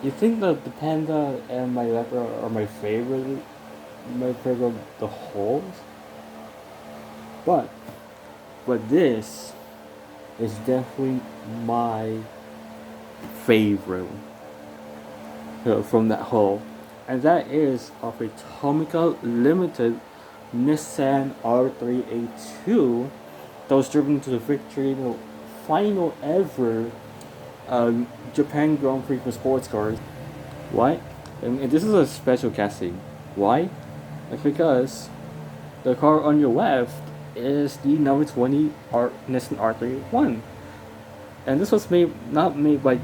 You think that the Panda and my Leopard are my favorite of the whole, but this is definitely my favorite from that whole, and that is of a Tomica Limited Nissan R382 that was driven to the victory in the final ever Japan Grand Prix for sports cars. Why? And this is a special casting. Why? Because the car on your left is the number 20 Nissan R31, and this was not made by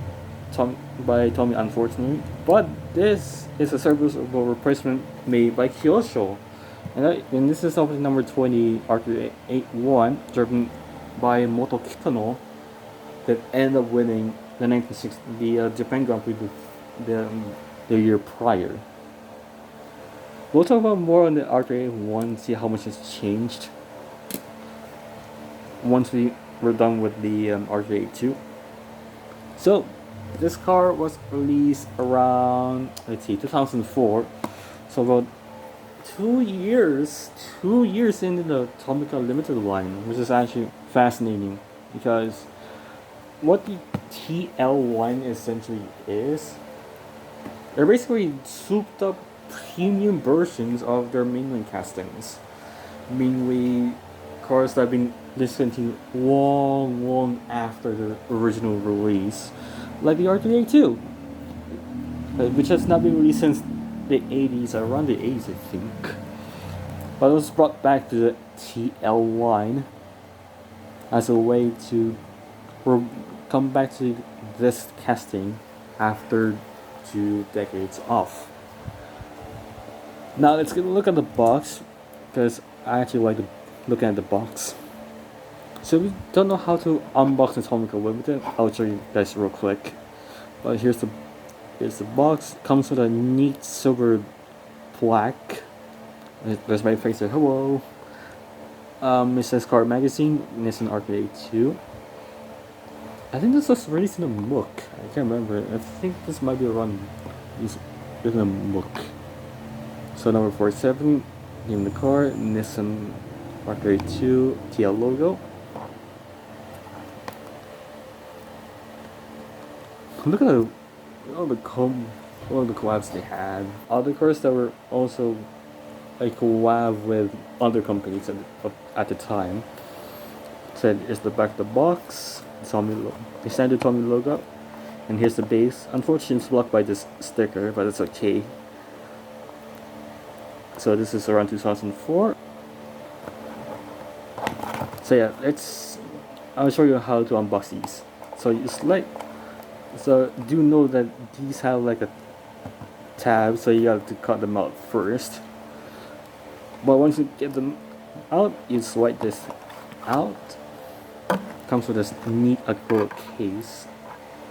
Tommy, unfortunately, but this is a serviceable replacement made by Kyosho. And this is obviously number 20 R381 driven by Motoharu that ended up winning the 1960 Japan Grand Prix the year prior. We'll talk about more on the R381, see how much has changed once we're done with the R382. So, this car was released around 2004. So about 2 years into the Tomica Limited line, which is actually fascinating because what the TL line essentially is, they're basically souped up premium versions of their mainline castings, mainly cars that have been discontinued long after the original release, like the R382, which has not been released since the 80s, around the 80s, I think. But it was brought back to the TL line as a way to come back to this casting after 2 decades off. Now let's look at the box, because I actually like looking at the box. So we don't know how to unbox the Tomica Limited. I'll show you guys real quick. But here's the box. Comes with a neat silver plaque. There's my face there. Hello. It says Car Magazine, Nissan R382. I think this was released in a book. I can't remember. I think this might be around in a book. So number 47, name of the car, Nissan R382 TL logo. Look at all the collabs they had. Other cars that were also a collab with other companies at the time. Said is the back of the box, the standard Tommy logo, and here's the base. Unfortunately, it's blocked by this sticker, but it's okay. So this is around 2004. So yeah, I'll show you how to unbox these. So do know that these have like a tab, so you have to cut them out first. But once you get them out, you swipe this out. Comes with this neat acrylic case.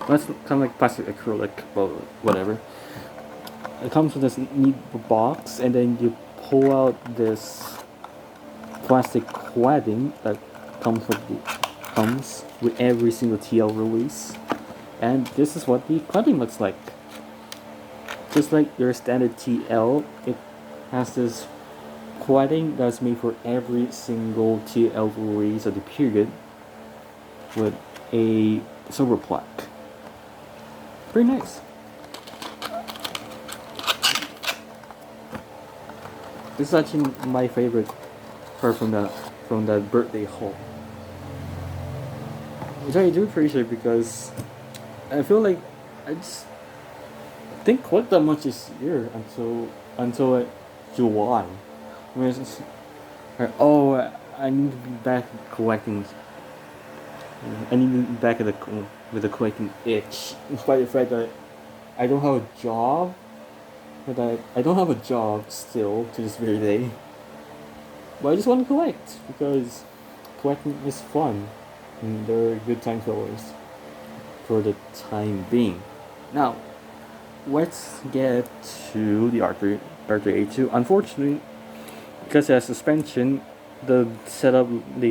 That's kind of like plastic acrylic, but whatever. It comes with this neat box, and then you pull out this plastic cladding that comes with every single TL release. And this is what the cladding looks like. Just like your standard TL, it has this cladding that's made for every single TL release of the period with a silver plaque. Pretty nice. This is actually my favorite part from that birthday haul, which I do appreciate because I feel like I just didn't collect that much this year until like July. I mean, it's like, I need to be back collecting. I need to be back with the collecting itch, in spite of the fact that I don't have a job. But I don't have a job still to this very day. But I just want to collect because collecting is fun and they're good time fillers for the time being. Now, let's get to the R382. Unfortunately, because it has suspension, the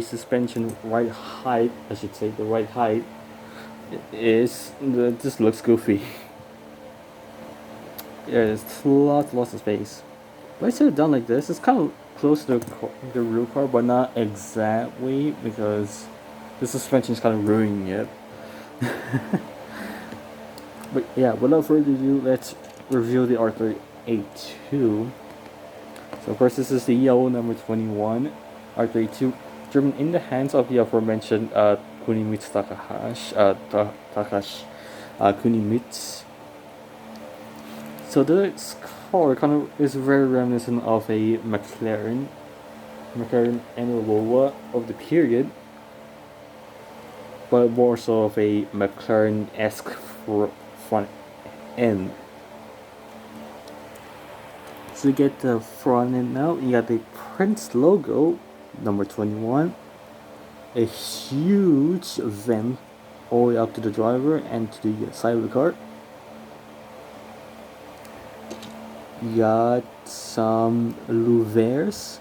suspension right height, I should say, the right height just looks goofy. It's lots of space. But I set it down like this. It's kind of close to the real car, but not exactly because the suspension is kind of ruining it. But yeah, without further ado, let's review the R382. So of course, this is the yellow number 21 R382, driven in the hands of the aforementioned Kunimitsu Takahashi Kunimitsu. So this car kind of is very reminiscent of a McLaren and a Volvo of the period, but more so of a McLaren-esque front end. So you get the front end now. You got the Prince logo, number 21, a huge vent all the way up to the driver and to the side of the car. You got some louvers.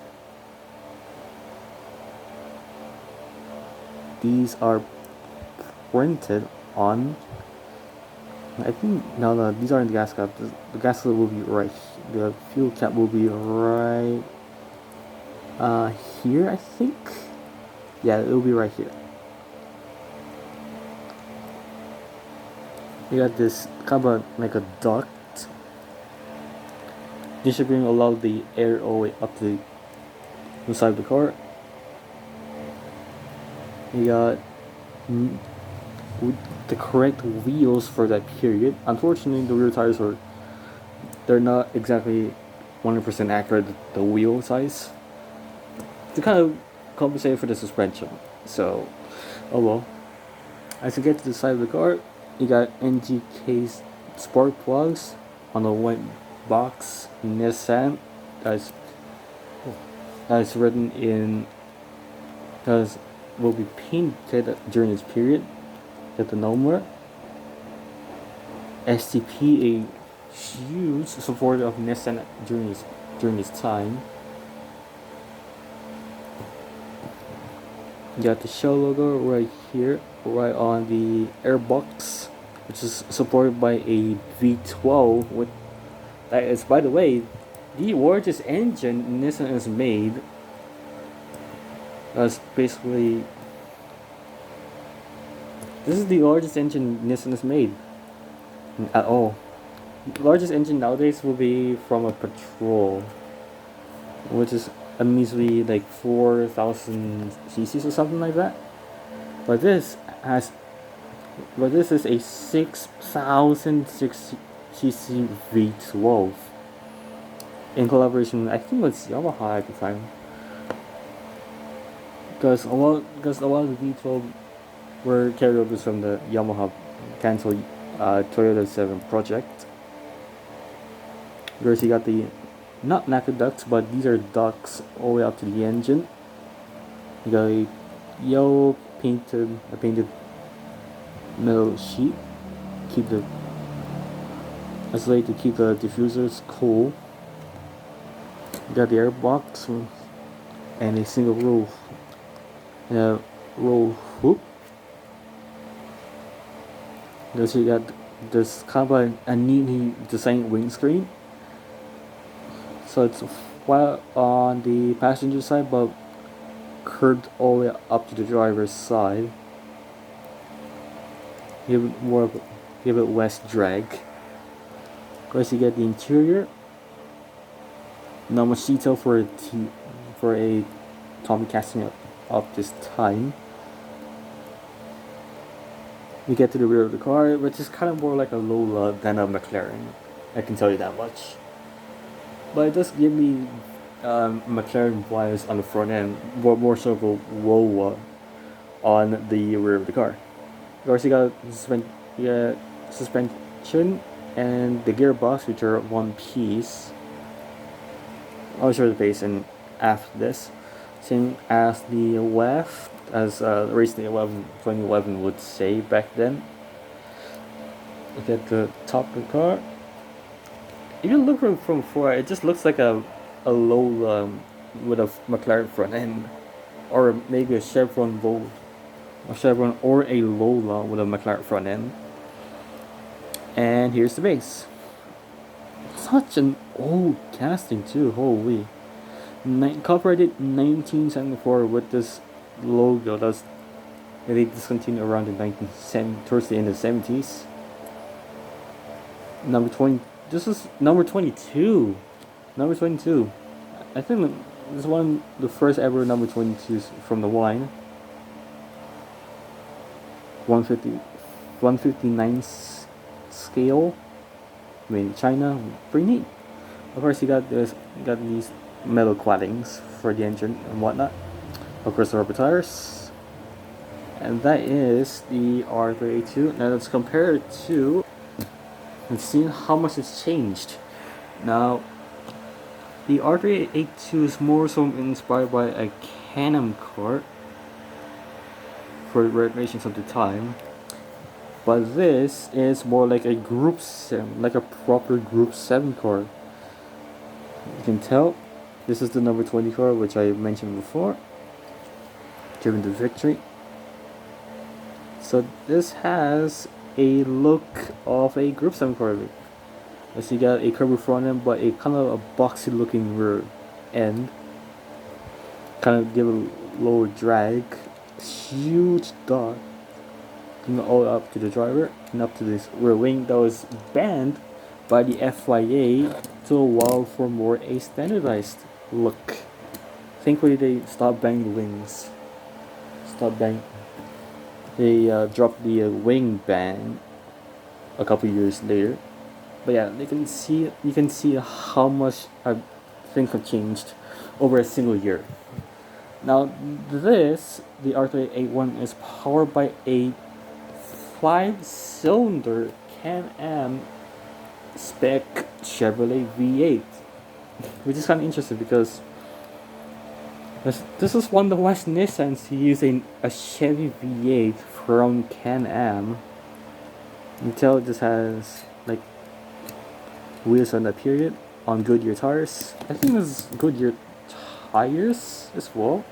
These are printed on. I think no, these aren't the gas cap. The gas cap will be right. The fuel cap will be right here, I think. Yeah, it will be right here. You got this kind of like a duct. This should bring a lot of the air all the way up to the side of the car. You got the correct wheels for that period. Unfortunately, the rear tires they're not exactly 100% accurate, the wheel size, to kind of compensate for the suspension. So, oh well. As you get to the side of the car, you got NGK spark plugs on the white box Nissan that's written in will be painted during this period at the number. STP, a huge supporter of Nissan during his time. You got the Shell logo right here, right on the airbox, which is supported by a V12 with that is, by the way, the largest engine Nissan has made. That's basically, this is the largest engine Nissan has made at all. The largest engine nowadays will be from a Patrol, which is a measly like 4,000 cc's or something like that. But this is a 6,000 cc V12 in collaboration, I think, with Yamaha at the time. Because a lot of the V12 were carried over from the Yamaha cancelled Toyota 7 project. Because you got the not naked ducts, but these are ducts all the way up to the engine. You got a yellow painted metal sheet. As a way to keep the diffusers cool. You got the airbox and a single roll hoop. There's you got this kind of a neatly designed windscreen. So it's flat on the passenger side, but curved all the way up to the driver's side. Give it less drag. Of course, you get the interior. Not much detail for a Tomica casting of this time. You get to the rear of the car, which is kind of more like a Lola than a McLaren. I can tell you that much. But it does give me McLaren wires on the front end, more so of a Lola on the rear of the car. Of course, you got suspension and the gearbox, which are one piece. I'll show the base and after this. Same as the left, as Racing 2011 would say back then. Look at the top of the car. If you look from far, it just looks like a Lola with a McLaren front end, or maybe a Chevron or a Lola with a McLaren front end. And here's the base. such an old casting too. Holy, copyrighted 1974 with this logo. That's they discontinued around the 1970 towards the end of the 70s. Number 20. This is number 22. Number 22. I think this is one of the first ever number 22s from the wine. 159 scale. Made in China. Pretty neat. Of course, you got these metal claddings for the engine and whatnot. Of course, the rubber tires. And that is the R382. Now let's compare it to and see how much it's changed. Now, the R382 is more so inspired by a Can-Am car for regulations of the time, but this is more like a Group 7, like a proper Group 7 car. You can tell this is the number 20 car, which I mentioned before, driven to victory. So this has a look of a Group 7 car. As you got a curved front end, but a kind of a boxy looking rear end. Kind of give a lower drag. Huge dot. All up to the driver and up to this rear wing that was banned by the FIA to allow for more a standardized look. Thankfully they stopped banning the wings. They dropped the wing ban a couple years later. But yeah, you can see how much things have changed over a single year. Now this, the R381, is powered by a 5-cylinder Can-Am spec Chevrolet V8, which is kind of interesting because this is one of the last Nissans to use a Chevy V8 from Can-Am. You can tell this has like wheels on the period on Goodyear tires. I think this is Goodyear tires as well.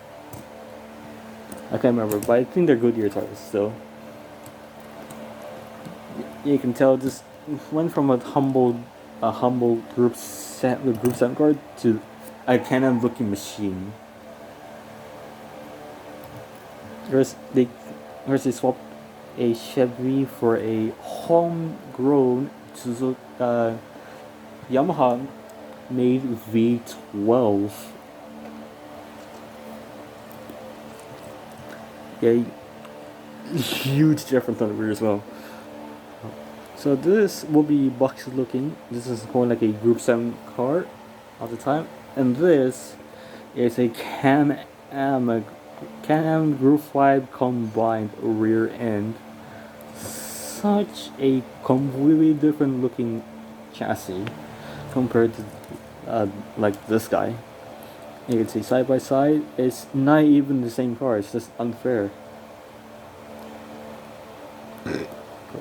I can't remember, but I think they're Goodyear tires still. You can tell this went from a humble Group 7 car to a Can-Am looking machine. They swapped a Chevy for a homegrown Yamaha made V12. Yeah, huge difference on the rear as well. So this will be boxy looking. This is more like a Group 7 car at the time, and this is a Can-Am Group 5 combined rear end. Such a completely different looking chassis compared to like this guy. You can see side by side, it's not even the same car. It's just unfair.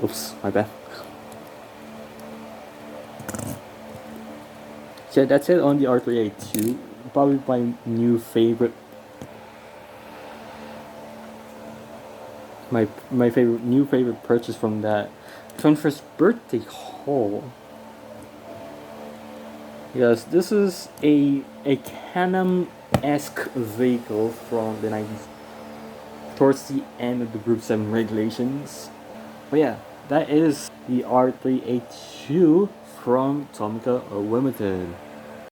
Oops, my bad. So that's it on the R382. Probably my new favorite. My new favorite purchase from that 21st birthday haul. Yes, this is a Can-Am-esque vehicle from the 90s, towards the end of the Group 7 regulations. But yeah, that is the R382 from Tomica Limited.